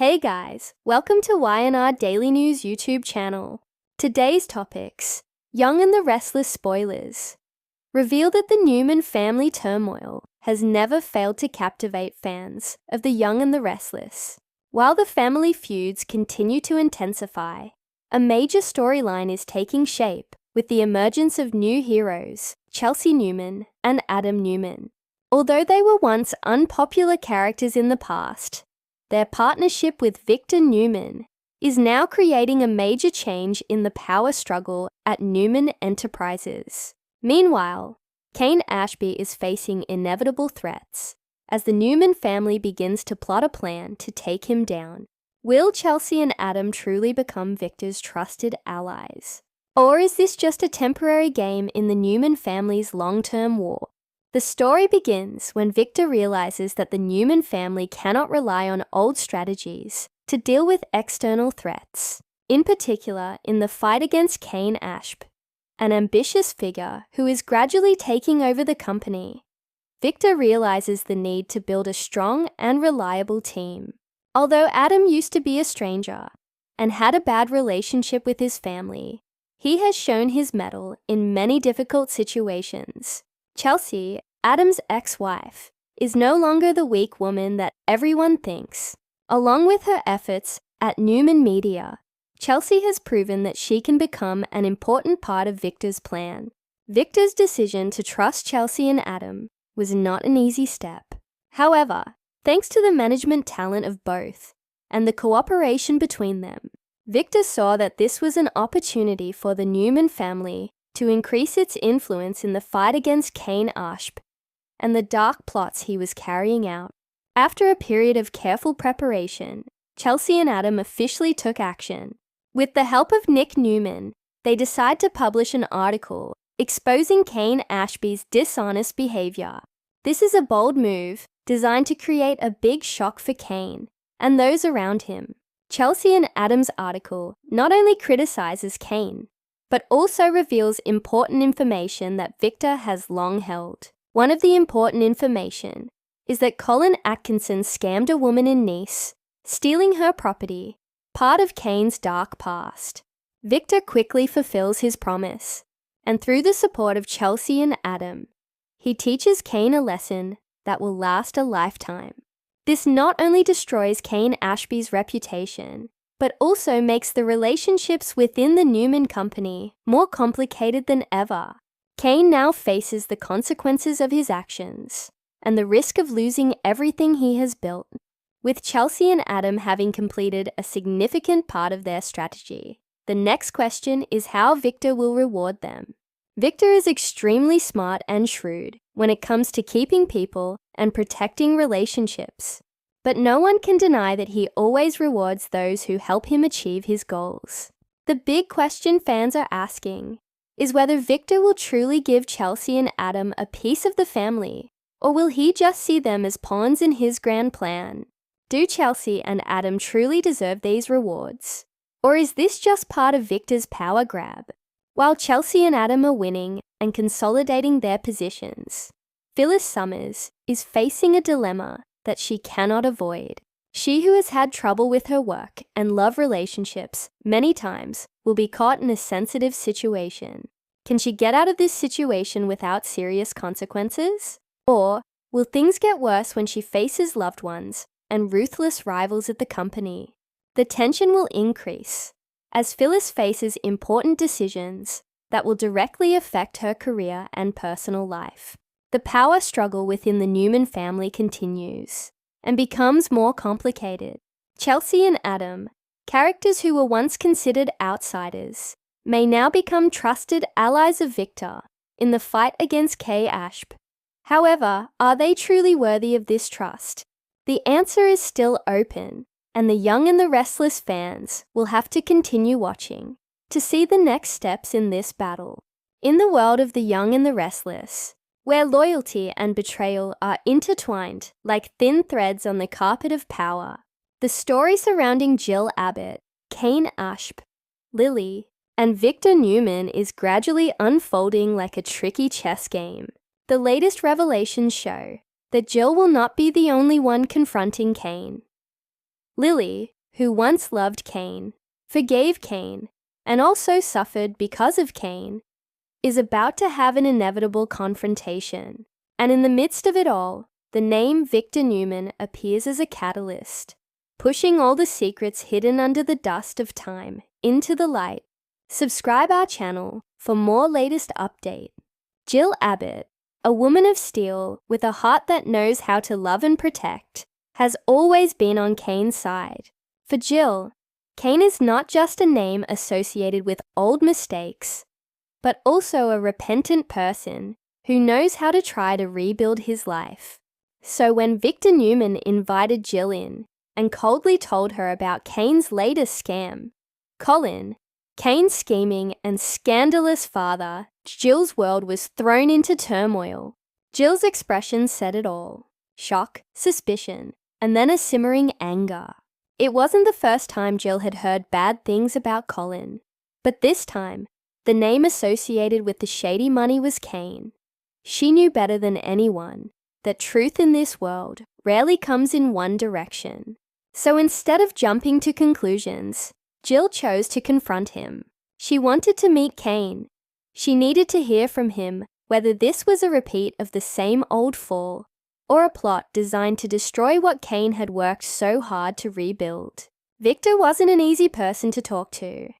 Hey guys, welcome to Y&R Daily News YouTube channel. Today's topics: Young and the Restless spoilers. Reveal that the Newman family turmoil has never failed to captivate fans of The Young and the Restless. While the family feuds continue to intensify, a major storyline is taking shape with the emergence of new heroes, Chelsea Newman and Adam Newman. Although they were once unpopular characters in the past, their partnership with Victor Newman is now creating a major change in the power struggle at Newman Enterprises. Meanwhile, Kane Ashby is facing inevitable threats as the Newman family begins to plot a plan to take him down. Will Chelsea and Adam truly become Victor's trusted allies? Or is this just a temporary game in the Newman family's long-term war? The story begins when Victor realizes that the Newman family cannot rely on old strategies to deal with external threats, in particular in the fight against Kane Ashby, an ambitious figure who is gradually taking over the company. Victor realizes the need to build a strong and reliable team. Although Adam used to be a stranger and had a bad relationship with his family, he has shown his mettle in many difficult situations. Chelsea, Adam's ex-wife, is no longer the weak woman that everyone thinks. Along with her efforts at Newman Media, Chelsea has proven that she can become an important part of Victor's plan. Victor's decision to trust Chelsea and Adam was not an easy step. However, thanks to the management talent of both and the cooperation between them, Victor saw that this was an opportunity for the Newman family to increase its influence in the fight against Kane Ashby and the dark plots he was carrying out. After a period of careful preparation, Chelsea and Adam officially took action. With the help of Nick Newman, they decide to publish an article exposing Kane Ashby's dishonest behavior. This is a bold move designed to create a big shock for Kane and those around him. Chelsea and Adam's article not only criticizes Kane, but also reveals important information that Victor has long held. One of the important information is that Colin Atkinson scammed a woman in Nice, stealing her property, part of Kane's dark past. Victor quickly fulfills his promise, and through the support of Chelsea and Adam, he teaches Kane a lesson that will last a lifetime. This not only destroys Kane Ashby's reputation, but also makes the relationships within the Newman company more complicated than ever. Kane now faces the consequences of his actions and the risk of losing everything he has built. With Chelsea and Adam having completed a significant part of their strategy, the next question is how Victor will reward them. Victor is extremely smart and shrewd when it comes to keeping people and protecting relationships. But no one can deny that he always rewards those who help him achieve his goals. The big question fans are asking is whether Victor will truly give Chelsea and Adam a piece of the family, or will he just see them as pawns in his grand plan? Do Chelsea and Adam truly deserve these rewards? Or is this just part of Victor's power grab? While Chelsea and Adam are winning and consolidating their positions, Phyllis Summers is facing a dilemma that she cannot avoid. She who has had trouble with her work and love relationships many times will be caught in a sensitive situation. Can she get out of this situation without serious consequences? Or will things get worse when she faces loved ones and ruthless rivals at the company? The tension will increase as Phyllis faces important decisions that will directly affect her career and personal life. The power struggle within the Newman family continues and becomes more complicated. Chelsea and Adam, characters who were once considered outsiders, may now become trusted allies of Victor in the fight against Kane Ashby. However, are they truly worthy of this trust? The answer is still open, and the Young and the Restless fans will have to continue watching to see the next steps in this battle. In the world of the Young and the Restless, where loyalty and betrayal are intertwined like thin threads on the carpet of power, the story surrounding Jill Abbott, Kane Ashby, Lily, and Victor Newman is gradually unfolding like a tricky chess game. The latest revelations show that Jill will not be the only one confronting Kane. Lily, who once loved Cain, forgave Cain, and also suffered because of Cain, is about to have an inevitable confrontation. And in the midst of it all, the name Victor Newman appears as a catalyst, pushing all the secrets hidden under the dust of time into the light. Subscribe our channel for more latest update. Jill Abbott, a woman of steel with a heart that knows how to love and protect, has always been on Cain's side. For Jill, Cain is not just a name associated with old mistakes, but also a repentant person who knows how to try to rebuild his life. So when Victor Newman invited Jill in and coldly told her about Cain's latest scam, Colin, Cain's scheming and scandalous father, Jill's world was thrown into turmoil. Jill's expression said it all: shock, suspicion, and then a simmering anger. It wasn't the first time Jill had heard bad things about Colin, but this time, the name associated with the shady money was Cain. She knew better than anyone that truth in this world rarely comes in one direction. So instead of jumping to conclusions, Jill chose to confront him. She wanted to meet Cain. She needed to hear from him whether this was a repeat of the same old fall or a plot designed to destroy what Cain had worked so hard to rebuild. Victor wasn't an easy person to talk to,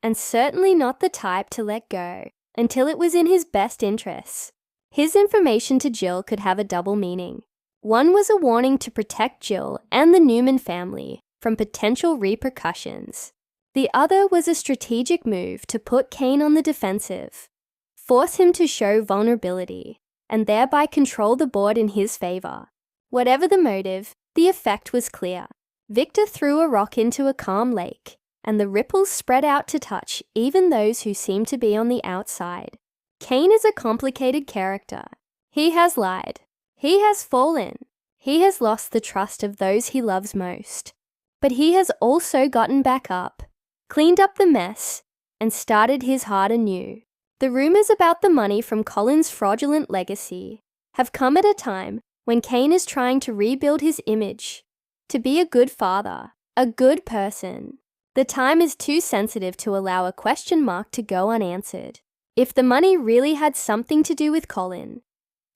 and certainly not the type to let go until it was in his best interests. His information to Jill could have a double meaning. One was a warning to protect Jill and the Newman family from potential repercussions. The other was a strategic move to put Cain on the defensive, force him to show vulnerability, and thereby control the board in his favor. Whatever the motive, the effect was clear. Victor threw a rock into a calm lake, and the ripples spread out to touch even those who seemed to be on the outside. Cain is a complicated character. He has lied. He has fallen. He has lost the trust of those he loves most. But he has also gotten back up, cleaned up the mess, and started his heart anew. The rumors about the money from Colin's fraudulent legacy have come at a time when Cain is trying to rebuild his image, to be a good father, a good person. The time is too sensitive to allow a question mark to go unanswered. If the money really had something to do with Colin,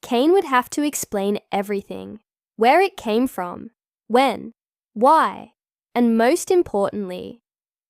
Cain would have to explain everything: where it came from, when, why, and most importantly,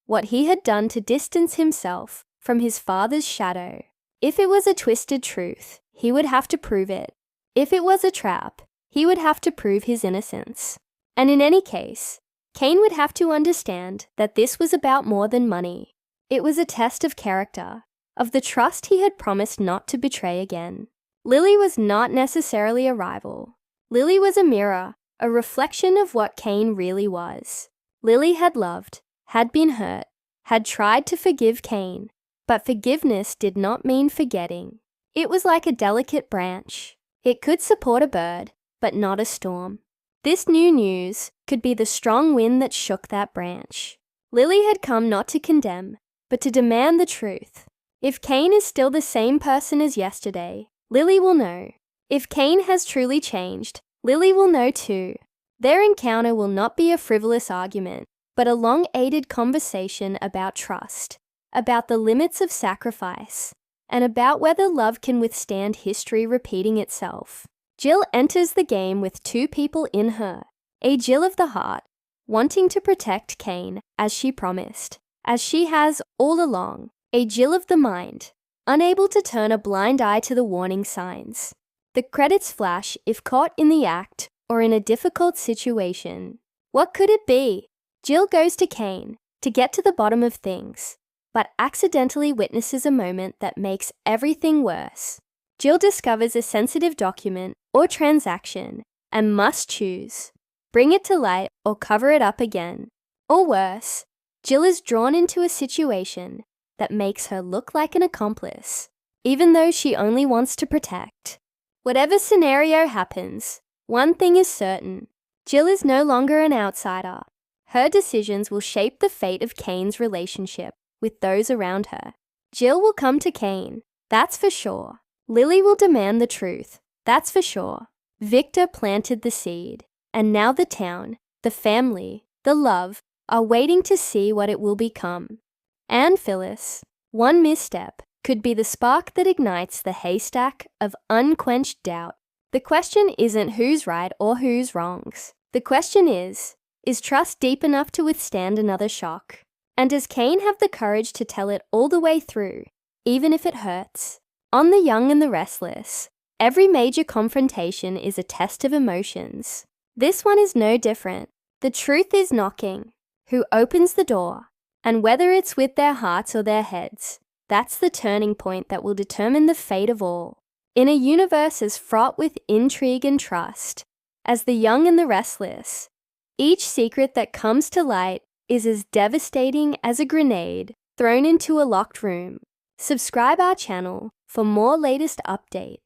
what he had done to distance himself from his father's shadow. If it was a twisted truth, he would have to prove it. If it was a trap, he would have to prove his innocence. And in any case, Cain would have to understand that this was about more than money. It was a test of character, of the trust he had promised not to betray again. Lily was not necessarily a rival. Lily was a mirror, a reflection of what Cain really was. Lily had loved, had been hurt, had tried to forgive Cain, but forgiveness did not mean forgetting. It was like a delicate branch. It could support a bird, but not a storm. This new news could be the strong wind that shook that branch. Lily had come not to condemn, but to demand the truth. If Cain is still the same person as yesterday, Lily will know. If Cain has truly changed, Lily will know too. Their encounter will not be a frivolous argument, but a long-aided conversation about trust, about the limits of sacrifice, and about whether love can withstand history repeating itself. Jill enters the game with two people in her: a Jill of the heart, wanting to protect Cain as she promised, as she has all along; a Jill of the mind, unable to turn a blind eye to the warning signs. The credits flash if caught in the act or in a difficult situation. What could it be? Jill goes to Cain to get to the bottom of things, but accidentally witnesses a moment that makes everything worse. Jill discovers a sensitive document or transaction and must choose: bring it to light or cover it up again. Or worse, Jill is drawn into a situation that makes her look like an accomplice, even though she only wants to protect. Whatever scenario happens, one thing is certain: Jill is no longer an outsider. Her decisions will shape the fate of Cain's relationship with those around her. Jill will come to Cain, that's for sure. Lily will demand the truth, that's for sure. Victor planted the seed, and now the town, the family, the love, are waiting to see what it will become. And Phyllis, one misstep could be the spark that ignites the haystack of unquenched doubt. The question isn't who's right or who's wrongs. The question is trust deep enough to withstand another shock? And does Cain have the courage to tell it all the way through, even if it hurts? On The Young and the Restless, every major confrontation is a test of emotions. This one is no different. The truth is knocking. Who opens the door? And whether it's with their hearts or their heads, that's the turning point that will determine the fate of all. In a universe as fraught with intrigue and trust as The Young and the Restless, each secret that comes to light is as devastating as a grenade thrown into a locked room. Subscribe our channel for more latest update.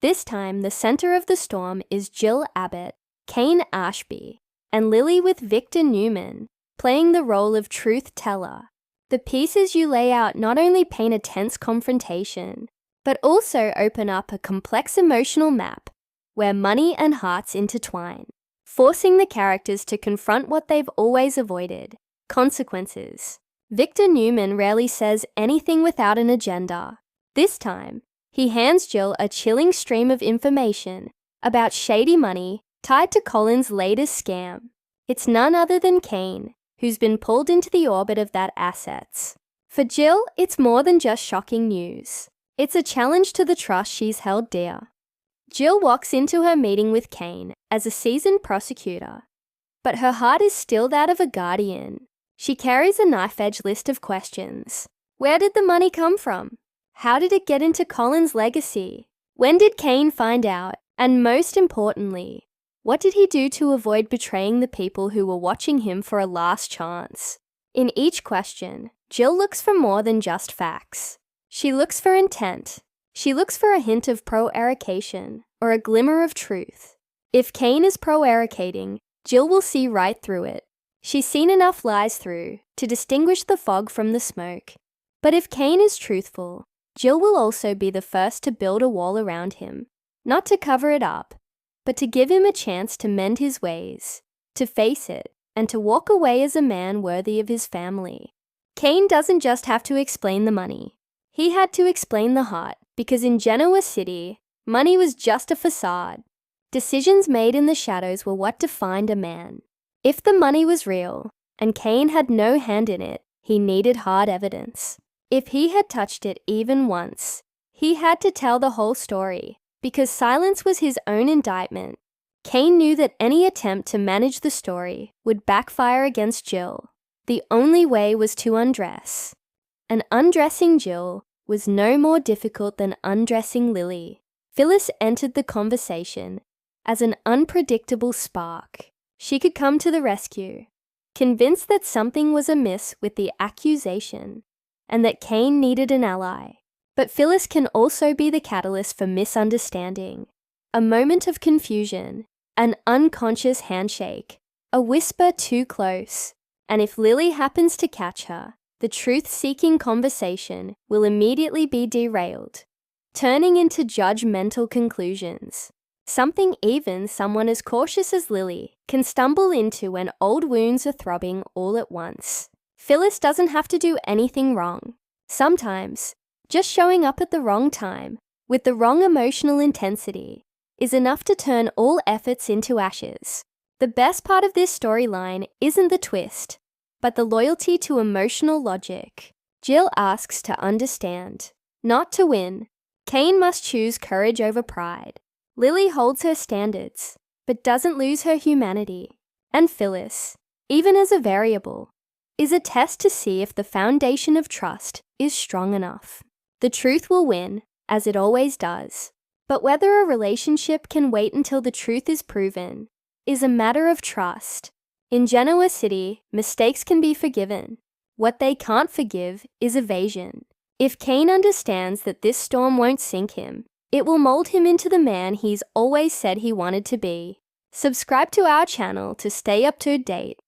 This time, the center of the storm is Jill Abbott, Cain Ashby, and Lily with Victor Newman, playing the role of truth teller. The pieces you lay out not only paint a tense confrontation, but also open up a complex emotional map where money and hearts intertwine, forcing the characters to confront what they've always avoided: consequences. Victor Newman rarely says anything without an agenda. This time, he hands Jill a chilling stream of information about shady money tied to Colin's latest scam. It's none other than Cain, who's been pulled into the orbit of that assets. For Jill, it's more than just shocking news. It's a challenge to the trust she's held dear. Jill walks into her meeting with Cain as a seasoned prosecutor, but her heart is still that of a guardian. She carries a knife-edge list of questions. Where did the money come from? How did it get into Colin's legacy? When did Cain find out? And most importantly, what did he do to avoid betraying the people who were watching him for a last chance? In each question, Jill looks for more than just facts. She looks for intent. She looks for a hint of pro-erication or a glimmer of truth. If Cain is pro-ericating, Jill will see right through it. She's seen enough lies through to distinguish the fog from the smoke. But if Cain is truthful, Jill will also be the first to build a wall around him, not to cover it up, but to give him a chance to mend his ways, to face it, and to walk away as a man worthy of his family. Cain doesn't just have to explain the money. He had to explain the heart, because in Genoa City, money was just a facade. Decisions made in the shadows were what defined a man. If the money was real, and Cain had no hand in it, he needed hard evidence. If he had touched it even once, he had to tell the whole story, because silence was his own indictment. Cain knew that any attempt to manage the story would backfire against Jill. The only way was to undress. And undressing Jill was no more difficult than undressing Lily. Phyllis entered the conversation as an unpredictable spark. She could come to the rescue, convinced that something was amiss with the accusation and that Cain needed an ally. But Phyllis can also be the catalyst for misunderstanding. A moment of confusion, an unconscious handshake, a whisper too close, and if Lily happens to catch her, the truth-seeking conversation will immediately be derailed, turning into judgmental conclusions. Something even someone as cautious as Lily can stumble into when old wounds are throbbing all at once. Phyllis doesn't have to do anything wrong. Sometimes, just showing up at the wrong time, with the wrong emotional intensity, is enough to turn all efforts into ashes. The best part of this storyline isn't the twist, but the loyalty to emotional logic. Jill asks to understand, not to win. Cain must choose courage over pride. Lily holds her standards, but doesn't lose her humanity. And Phyllis, even as a variable, is a test to see if the foundation of trust is strong enough. The truth will win, as it always does. But whether a relationship can wait until the truth is proven is a matter of trust. In Genoa City, mistakes can be forgiven. What they can't forgive is evasion. If Cain understands that this storm won't sink him, it will mold him into the man he's always said he wanted to be. Subscribe to our channel to stay up to date